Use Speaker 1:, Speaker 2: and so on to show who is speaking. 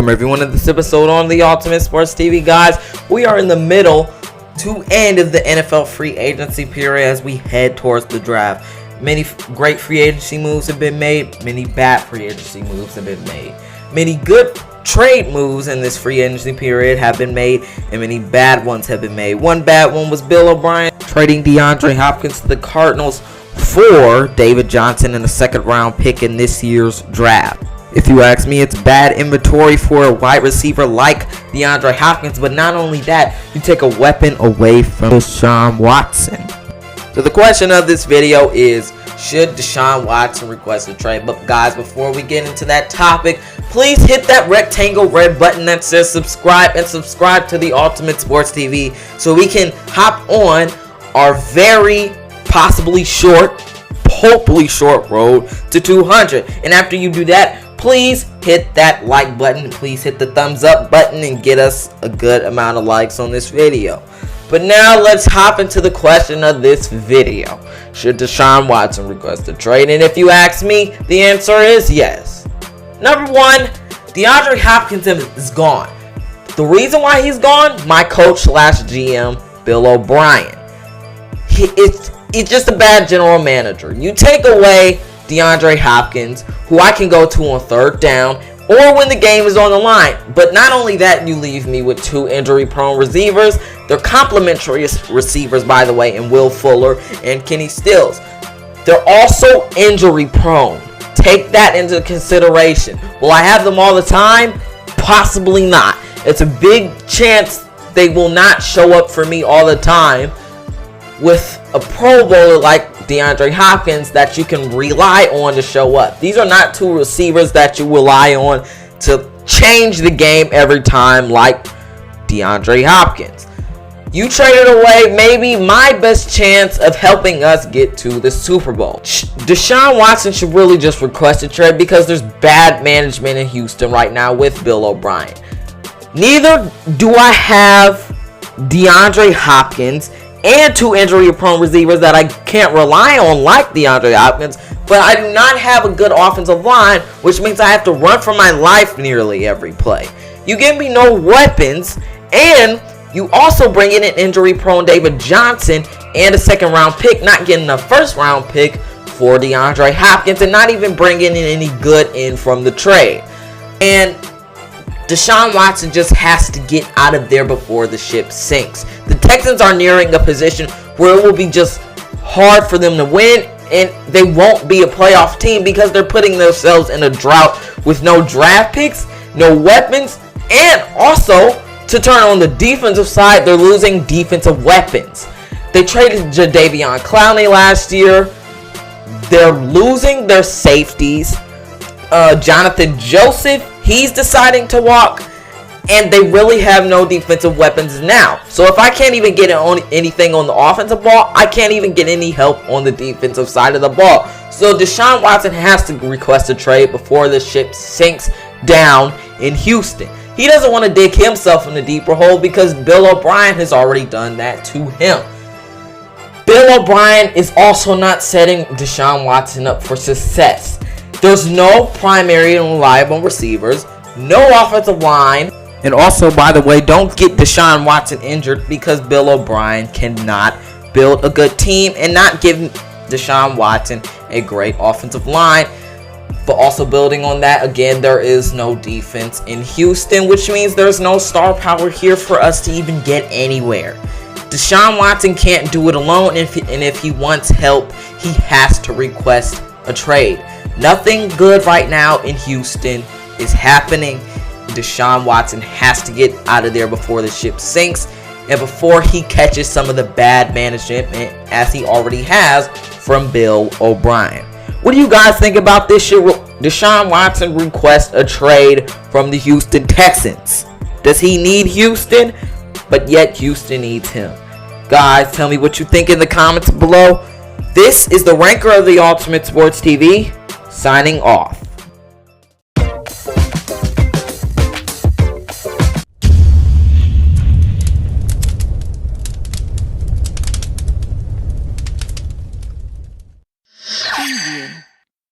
Speaker 1: Welcome everyone to this episode on the Ultimate Sports TV. Guys, we are in the middle to end of the NFL free agency period as we head towards the draft. Many great free agency moves have been made. Many bad free agency moves have been made. Many good trade moves in this free agency period have been made, and many bad ones have been made. One bad one was Bill O'Brien trading DeAndre Hopkins to the Cardinals for David Johnson and a second-round pick in this year's draft. If you ask me, it's bad inventory for a wide receiver like DeAndre Hopkins, but not only that, you take a weapon away from Deshaun Watson. So the question of this video is, should Deshaun Watson request a trade? But guys, before we get into that topic, please hit that rectangle red button that says subscribe and subscribe to the Ultimate Sports TV so we can hop on our very possibly short, hopefully short road to 200. And after you do that, please hit that like button. Please hit the thumbs up button and get us a good amount of likes on this video. But now let's hop into the question of this video. Should Deshaun Watson request a trade? And if you ask me, the answer is yes. Number one, DeAndre Hopkins is gone. The reason why he's gone, my coach / GM, Bill O'Brien. He's just a bad general manager. You take away DeAndre Hopkins, who I can go to on third down or when the game is on the line. But not only that, you leave me with two injury-prone receivers. They're complimentary receivers, by the way, in Will Fuller and Kenny Stills. They're also injury-prone. Take that into consideration. Will I have them all the time? Possibly not. It's a big chance they will not show up for me all the time with a Pro Bowler like DeAndre Hopkins that you can rely on to show up. These are not two receivers that you rely on to change the game every time like DeAndre Hopkins. You traded away maybe my best chance of helping us get to the Super Bowl. Deshaun Watson should really just request a trade because there's bad management in Houston right now with Bill O'Brien. Neither do I have DeAndre Hopkins and two injury-prone receivers that I can't rely on like DeAndre Hopkins, but I do not have a good offensive line, which means I have to run for my life nearly every play. You give me no weapons, and you also bring in an injury-prone David Johnson and a second-round pick, not getting a first-round pick for DeAndre Hopkins, and not even bringing in any good in from the trade. And Deshaun Watson just has to get out of there before the ship sinks. The Texans are nearing a position where it will be just hard for them to win, and they won't be a playoff team because they're putting themselves in a drought with no draft picks, no weapons, and also, to turn on the defensive side, they're losing defensive weapons. They traded Jadeveon Clowney last year. They're losing their safeties. Jonathan Joseph, he's deciding to walk, and they really have no defensive weapons now. So if I can't even get anything on the offensive ball, I can't even get any help on the defensive side of the ball. So Deshaun Watson has to request a trade before the ship sinks down in Houston. He doesn't want to dig himself in a deeper hole because Bill O'Brien has already done that to him. Bill O'Brien is also not setting Deshaun Watson up for success. There's no primary and reliable receivers, no offensive line, and also, by the way, don't get Deshaun Watson injured because Bill O'Brien cannot build a good team and not give Deshaun Watson a great offensive line. But also building on that, again, there is no defense in Houston, which means there's no star power here for us to even get anywhere. Deshaun Watson can't do it alone, and if he wants help, he has to request a trade. Nothing good right now in Houston is happening. Deshaun Watson has to get out of there before the ship sinks and before he catches some of the bad management as he already has from Bill O'Brien. What do you guys think about this? Should Deshaun Watson request a trade from the Houston Texans? Does he need Houston? But yet Houston needs him. Guys, tell me what you think in the comments below. This is the ranker of the Ultimate Sports TV, signing off.